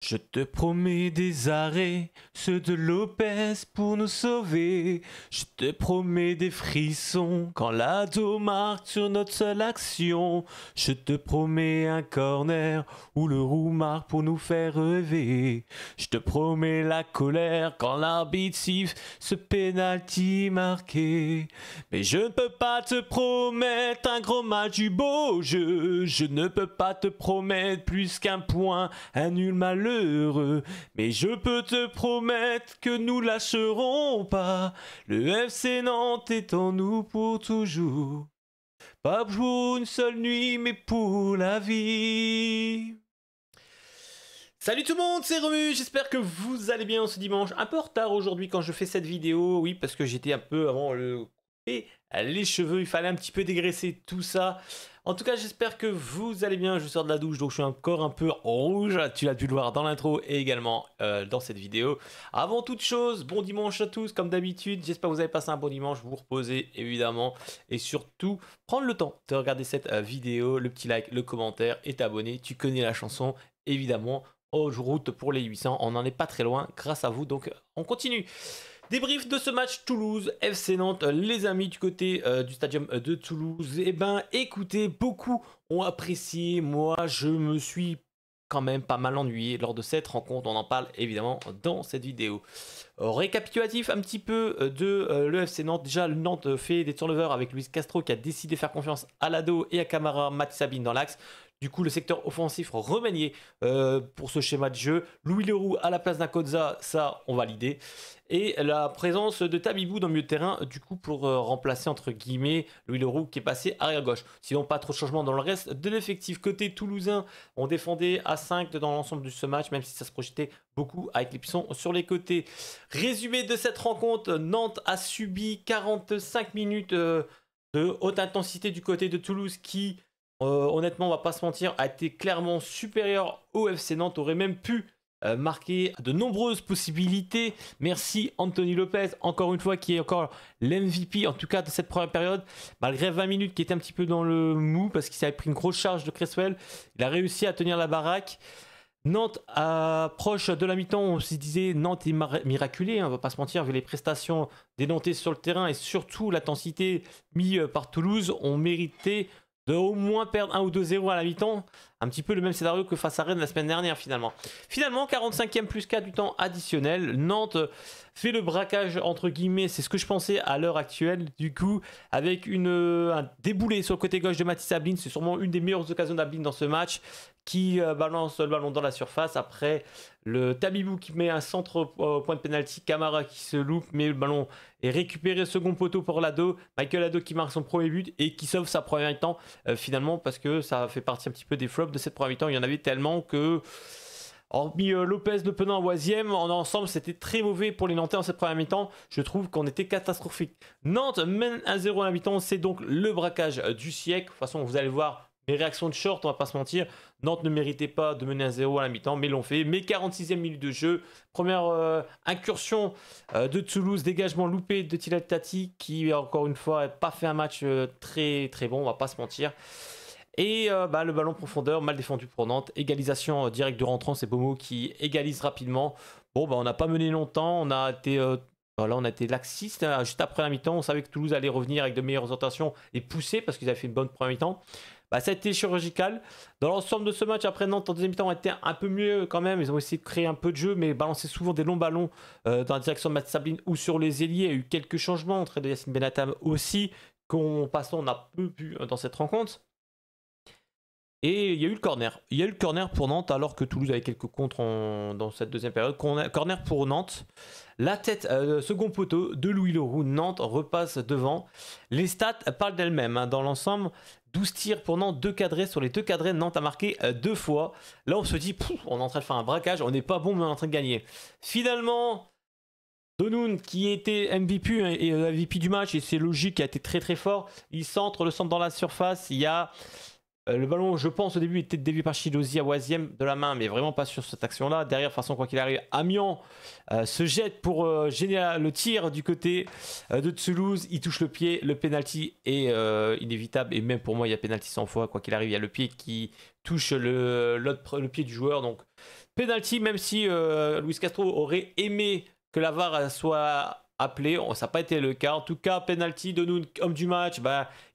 Je te promets des arrêts, ceux de Lopez pour nous sauver. Je te promets des frissons quand l'ado marque sur notre seule action. Je te promets un corner où le roux marque pour nous faire rêver. Je te promets la colère quand l'arbitre siffle ce penalty marqué. Mais je ne peux pas te promettre un gros match du beau jeu. Je ne peux pas te promettre plus qu'un point, un nul malheureux. Mais je peux te promettre que nous lâcherons pas. Le FC Nantes est en nous pour toujours. Pas pour une seule nuit, mais pour la vie. Salut tout le monde, c'est Romu, j'espère que vous allez bien ce dimanche. Un peu en retard aujourd'hui quand je fais cette vidéo, oui, parce que j'étais un peu avant le couper les cheveux, il fallait un petit peu dégraisser tout ça. En tout cas, j'espère que vous allez bien. Je sors de la douche, donc je suis encore un peu rouge. Tu l'as pu le voir dans l'intro et également dans cette vidéo. Avant toute chose, bon dimanche à tous, comme d'habitude. J'espère que vous avez passé un bon dimanche. Vous reposez, évidemment. Et surtout, prendre le temps de regarder cette vidéo. Le petit like, le commentaire et t'abonner. Tu connais la chanson, évidemment. En route pour les 800. On n'en est pas très loin grâce à vous. Donc, on continue. Débrief de ce match Toulouse FC Nantes, les amis du côté du stadium de Toulouse. Eh ben, écoutez, beaucoup ont apprécié. Moi, je me suis quand même pas mal ennuyé lors de cette rencontre. On en parle évidemment dans cette vidéo. Récapitulatif un petit peu de le FC Nantes. Déjà, le Nantes fait des turnovers avec Luis Castro qui a décidé de faire confiance à Lado et à Camara, Matt Sabine dans l'axe. Du coup, le secteur offensif remanié pour ce schéma de jeu. Louis Leroux à la place d'un Kodza, ça, on validé. Et la présence de Tabibou dans le milieu de terrain, du coup, pour remplacer, entre guillemets, Louis Leroux qui est passé arrière gauche. Sinon, pas trop de changement dans le reste de l'effectif. Côté toulousain, on défendait à 5 dans l'ensemble de ce match, même si ça se projetait beaucoup avec les pistons sur les côtés. Résumé de cette rencontre, Nantes a subi 45 minutes de haute intensité du côté de Toulouse qui... honnêtement, on va pas se mentir, a été clairement supérieur au FC Nantes, aurait même pu marquer de nombreuses possibilités. Merci Anthony Lopez, encore une fois, qui est encore l'MVP, en tout cas de cette première période, malgré 20 minutes qui était un petit peu dans le mou, parce qu'il avait pris une grosse charge de Cresswell. Il a réussi à tenir la baraque. Nantes approche de la mi-temps, on se disait Nantes est miraculé, hein, on va pas se mentir, vu les prestations des Nantais sur le terrain et surtout l'intensité mise par Toulouse, on méritait de au moins perdre 1 ou 2-0 à la mi-temps. Un petit peu le même scénario que face à Rennes la semaine dernière finalement. Finalement, 45e plus 4 du temps additionnel. Nantes fait le braquage entre guillemets, c'est ce que je pensais à l'heure actuelle. Du coup, avec un déboulé sur le côté gauche de Mathis Ablin, c'est sûrement une des meilleures occasions d'Ablin dans ce match, qui balance le ballon dans la surface. Après, le Tabibou qui met un centre au point de pénalty, Camara qui se loupe, mais le ballon est récupéré second poteau pour Lado. Michael Lado qui marque son premier but et qui sauve sa première mi-temps finalement, parce que ça fait partie un petit peu des flops de cette première mi-temps. Il y en avait tellement que, hormis Lopez le penant à Oisième, en ensemble c'était très mauvais pour les Nantais en cette première mi-temps. Je trouve qu'on était catastrophique. Nantes mène 1-0 à la mi-temps, c'est donc le braquage du siècle. De toute façon, vous allez voir mes réactions de short, on va pas se mentir. Nantes ne méritait pas de mener 1-0 à la mi-temps, mais l'ont fait. Mais 46e minute de jeu, première incursion de Toulouse, dégagement loupé de Tilal Tati, qui encore une fois n'a pas fait un match très très bon, on va pas se mentir. Et le ballon profondeur, mal défendu pour Nantes. Égalisation directe de rentrant, c'est Bomo qui égalise rapidement. Bon, on n'a pas mené longtemps, on a été... Là, on a été laxiste. Juste après la mi-temps, on savait que Toulouse allait revenir avec de meilleures orientations et pousser parce qu'ils avaient fait une bonne première mi-temps. Ça a été chirurgical. Dans l'ensemble de ce match, après Nantes, en deuxième mi-temps, a été un peu mieux quand même. Ils ont essayé de créer un peu de jeu, mais balancer souvent des longs ballons dans la direction de Matt Sabine ou sur les ailiers. Il y a eu quelques changements, entrée de Yacine Benatam aussi, qu'on a peu vu dans cette rencontre. Et il y a eu le corner. Il y a eu le corner pour Nantes, alors que Toulouse avait quelques contres dans cette deuxième période. Corner pour Nantes. La tête, second poteau de Louis Leroux. Nantes repasse devant. Les stats parlent d'elles-mêmes. Hein. Dans l'ensemble, 12 tirs pour Nantes, 2 cadrés. Sur les 2 cadrés, Nantes a marqué 2 fois. Là, on se dit, on est en train de faire un braquage. On n'est pas bon, mais on est en train de gagner. Finalement, Donoun, qui était MVP et MVP du match, et c'est logique, qui a été très très fort. Il centre, le centre dans la surface. Il y a... le ballon, je pense, au début était dévié par Chidozi à Oisième de la main, mais vraiment pas sur cette action-là. Derrière, de toute façon, quoi qu'il arrive, Amiens se jette pour gêner le tir du côté de Toulouse. Il touche le pied. Le penalty est inévitable. Et même pour moi, il y a penalty 100 fois. Quoi qu'il arrive, il y a le pied qui touche le pied du joueur. Donc, penalty, même si Luis Castro aurait aimé que la VAR soit appelée, ça n'a pas été le cas. En tout cas, penalty de nous, homme du match,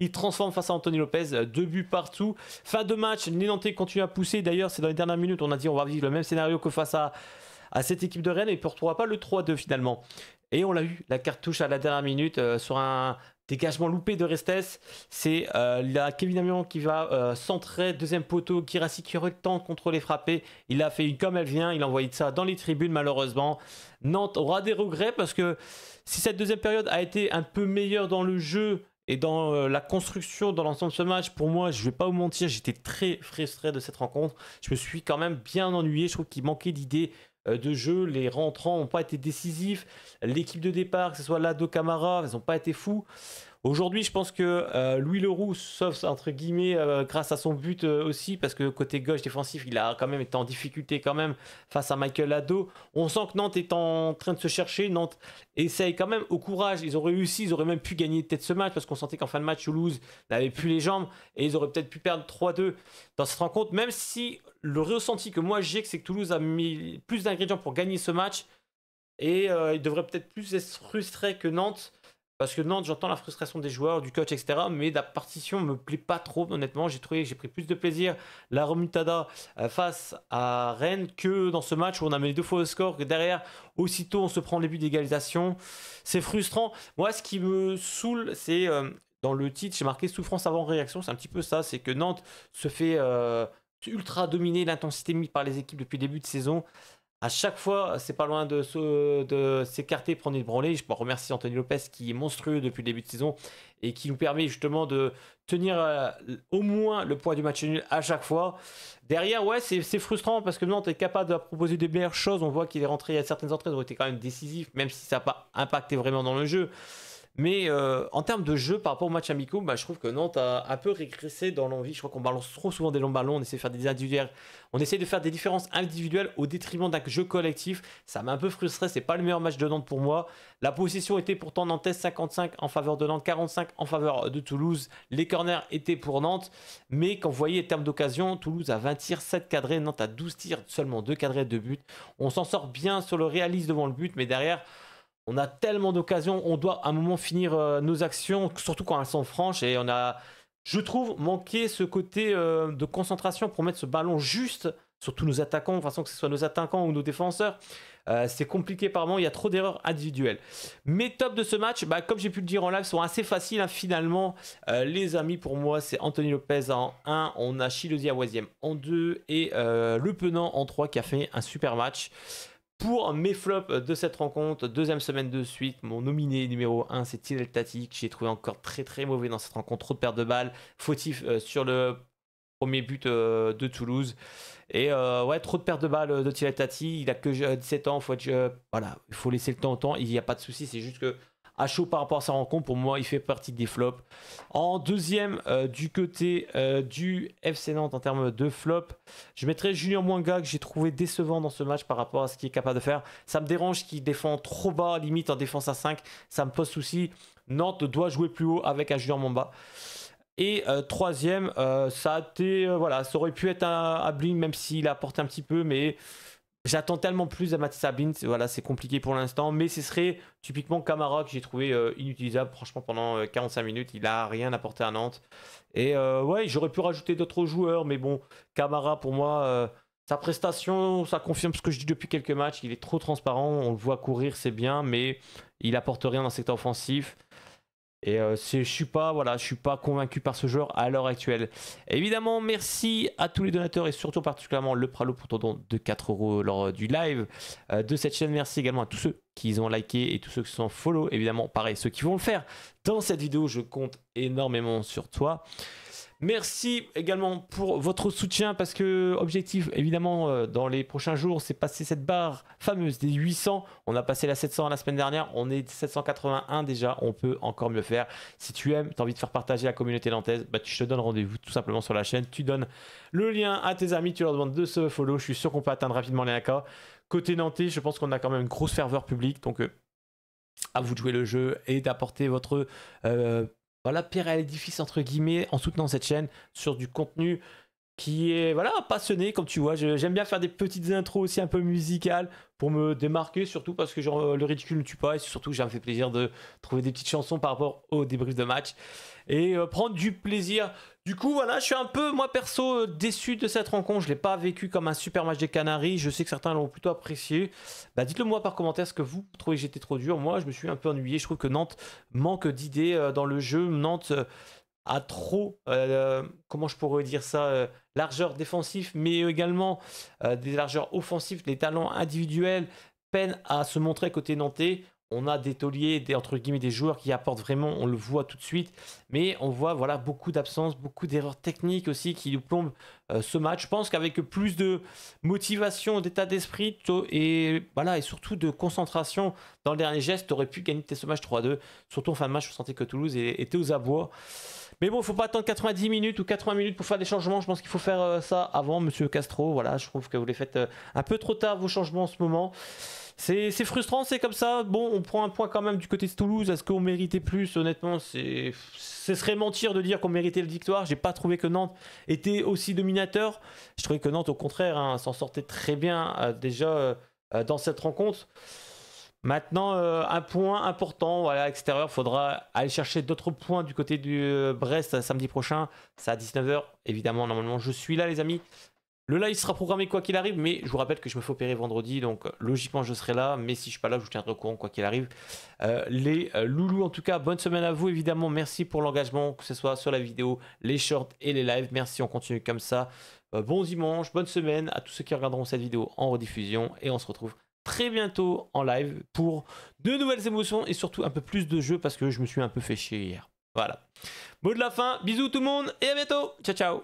il transforme face à Anthony Lopez, 2 buts partout. Fin de match, les Nantais continuent à pousser. D'ailleurs, c'est dans les dernières minutes, on a dit on va vivre le même scénario que face à cette équipe de Rennes et ne retrouvera pas le 3-2 finalement. Et on l'a eu, la cartouche à la dernière minute sur un dégagement loupé de Restes. C'est Kevin Amiron qui va centrer, deuxième poteau. Guirassy qui aurait le temps de contrôler, frapper. Il a fait une comme elle vient. Il a envoyé ça dans les tribunes, malheureusement. Nantes aura des regrets parce que si cette deuxième période a été un peu meilleure dans le jeu et dans la construction, dans l'ensemble de ce match, pour moi, je ne vais pas vous mentir, j'étais très frustré de cette rencontre. Je me suis quand même bien ennuyé. Je trouve qu'il manquait d'idées de jeu, les rentrants n'ont pas été décisifs, l'équipe de départ, que ce soit Lado, Camara, ils n'ont pas été fous. Aujourd'hui, je pense que Louis Leroux, sauf entre guillemets, grâce à son but aussi, parce que côté gauche défensif, il a quand même été en difficulté quand même face à Michael Lado. On sent que Nantes est en train de se chercher. Nantes essaye quand même au courage. Ils ont réussi, ils auraient même pu gagner peut-être ce match, parce qu'on sentait qu'en fin de match, Toulouse n'avait plus les jambes et ils auraient peut-être pu perdre 3-2 dans cette rencontre, même si le ressenti que moi j'ai, c'est que Toulouse a mis plus d'ingrédients pour gagner ce match et il devrait peut-être plus être frustré que Nantes. Parce que Nantes, j'entends la frustration des joueurs, du coach, etc. Mais la partition me plaît pas trop, honnêtement. J'ai pris plus de plaisir la remontada face à Rennes que dans ce match où on a mené 2 fois au score, que derrière, aussitôt, on se prend les buts d'égalisation. C'est frustrant. Moi, ce qui me saoule, c'est dans le titre, j'ai marqué souffrance avant réaction. C'est un petit peu ça. C'est que Nantes se fait ultra dominer, l'intensité mise par les équipes depuis le début de saison. À chaque fois, c'est pas loin de s'écarter, prendre une branlée. Je peux remercier Anthony Lopez qui est monstrueux depuis le début de saison et qui nous permet justement de tenir au moins le poids du match nul à chaque fois. Derrière, ouais, c'est frustrant parce que Nantes est capable de proposer des meilleures choses. On voit qu'il est rentré, il y a certaines entrées qui ont été quand même décisives, même si ça n'a pas impacté vraiment dans le jeu. Mais en termes de jeu, par rapport au match amicaux, je trouve que Nantes a un peu régressé dans l'envie. Je crois qu'on balance trop souvent des longs ballons, on essaie de faire des individuels. On essaie de faire des différences individuelles au détriment d'un jeu collectif. Ça m'a un peu frustré, c'est pas le meilleur match de Nantes pour moi. La possession était pourtant nantaise, 55 en faveur de Nantes, 45 en faveur de Toulouse. Les corners étaient pour Nantes. Mais quand vous voyez les termes d'occasion, Toulouse a 20 tirs, 7 cadrés. Nantes a 12 tirs, seulement 2 cadrés, 2 buts. On s'en sort bien sur le réalisme devant le but, mais derrière... On a tellement d'occasions, on doit à un moment finir nos actions, surtout quand elles sont franches. Et on a, je trouve, manqué ce côté de concentration pour mettre ce ballon juste sur tous nos attaquants, de façon que ce soit nos attaquants ou nos défenseurs. C'est compliqué par moment, il y a trop d'erreurs individuelles. Mes tops de ce match, comme j'ai pu le dire en live, sont assez faciles finalement. Les amis, pour moi, c'est Anthony Lopez en 1, on a Chilosi à Oisième en 2 et Le Penant en 3 qui a fait un super match. Pour mes flops de cette rencontre, deuxième semaine de suite, mon nominé numéro 1, c'est Tyrell Tati, que j'ai trouvé encore très très mauvais dans cette rencontre. Trop de pertes de balles, fautif sur le premier but de Toulouse. Et ouais, trop de pertes de balles de Tyrell Tati. Il a que 17 ans, voilà, il faut laisser le temps au temps. Il n'y a pas de souci, c'est juste que à chaud par rapport à sa rencontre, pour moi, il fait partie des flops. En deuxième, du côté du FC Nantes en termes de flop, je mettrais Julien Mouanga, que j'ai trouvé décevant dans ce match par rapport à ce qu'il est capable de faire. Ça me dérange qu'il défend trop bas, limite en défense à 5. Ça me pose souci. Nantes doit jouer plus haut avec un Julien Mouanga. Et troisième, ça a été, voilà, ça aurait pu être un Ablin, même s'il a apporté un petit peu, mais... J'attends tellement plus à Mathis Ablin, voilà, c'est compliqué pour l'instant, mais ce serait typiquement Camara que j'ai trouvé inutilisable, franchement, pendant 45 minutes, il a rien apporté à Nantes. Et ouais, j'aurais pu rajouter d'autres joueurs, mais bon, Camara, pour moi, sa prestation, ça confirme ce que je dis depuis quelques matchs, il est trop transparent, on le voit courir, c'est bien, mais il apporte rien dans le secteur offensif. Et je suis pas convaincu par ce joueur à l'heure actuelle. Évidemment, merci à tous les donateurs et surtout particulièrement le Pralo pour ton don de 4 € lors du live de cette chaîne. Merci également à tous ceux qui ont liké et tous ceux qui sont follow. Évidemment, pareil, ceux qui vont le faire dans cette vidéo, je compte énormément sur toi. Merci également pour votre soutien parce que objectif évidemment dans les prochains jours c'est passer cette barre fameuse des 800. On a passé la 700 la semaine dernière, on est 781 déjà, on peut encore mieux faire. Si tu aimes, tu as envie de faire partager la communauté nantaise, je te donne rendez-vous tout simplement sur la chaîne. Tu donnes le lien à tes amis, tu leur demandes de se follow. Je suis sûr qu'on peut atteindre rapidement les 1K. Côté nantais, je pense qu'on a quand même une grosse ferveur publique, donc à vous de jouer le jeu et d'apporter votre... voilà, pierre à l'édifice entre guillemets en soutenant cette chaîne sur du contenu qui est voilà, passionné, comme tu vois. J'aime bien faire des petites intros aussi un peu musicales pour me démarquer, surtout parce que genre, le ridicule ne tue pas, et surtout ça me fait plaisir de trouver des petites chansons par rapport au débrief de match et prendre du plaisir. Du coup, voilà, je suis un peu, moi perso, déçu de cette rencontre. Je ne l'ai pas vécu comme un super match des Canaries. Je sais que certains l'ont plutôt apprécié. Bah, dites-le moi par commentaire, est-ce que vous trouvez que j'étais trop dur? Moi, je me suis un peu ennuyé. Je trouve que Nantes manque d'idées dans le jeu. Nantes a trop, comment je pourrais dire ça, largeur défensif, mais également des largeurs offensives, des talents individuels peinent à se montrer côté nantais. On a des tauliers, entre guillemets, des joueurs qui apportent vraiment, on le voit tout de suite, mais on voit voilà, beaucoup d'absences, beaucoup d'erreurs techniques aussi qui nous plombent ce match. Je pense qu'avec plus de motivation, d'état d'esprit et, voilà, et surtout de concentration dans le dernier geste, tu aurais pu gagner ce match 3-2. Surtout en fin de match, je sentais que Toulouse était aux abois. Mais bon, il ne faut pas attendre 90 minutes ou 80 minutes pour faire des changements. Je pense qu'il faut faire ça avant, monsieur Castro. Voilà, je trouve que vous les faites un peu trop tard, vos changements en ce moment. C'est frustrant, c'est comme ça. Bon, on prend un point quand même du côté de Toulouse. Est-ce qu'on méritait plus? Honnêtement, ce serait mentir de dire qu'on méritait la victoire. J'ai pas trouvé que Nantes était aussi dominateur. Je trouvais que Nantes, au contraire, hein, s'en sortait très bien déjà dans cette rencontre. Maintenant, un point important, voilà, à l'extérieur, il faudra aller chercher d'autres points du côté du Brest samedi prochain. C'est à 19h, évidemment, normalement, je suis là, les amis. Le live sera programmé quoi qu'il arrive, mais je vous rappelle que je me fais opérer vendredi, donc logiquement, je serai là. Mais si je ne suis pas là, je vous tiendrai au courant quoi qu'il arrive. Les loulous, en tout cas, bonne semaine à vous, évidemment. Merci pour l'engagement, que ce soit sur la vidéo, les shorts et les lives. Merci, on continue comme ça. Bon dimanche, bonne semaine à tous ceux qui regarderont cette vidéo en rediffusion. Et on se retrouve très bientôt en live pour de nouvelles émotions et surtout un peu plus de jeux parce que je me suis un peu fait chier hier. Voilà. Mot de la fin, bisous tout le monde et à bientôt. Ciao ciao.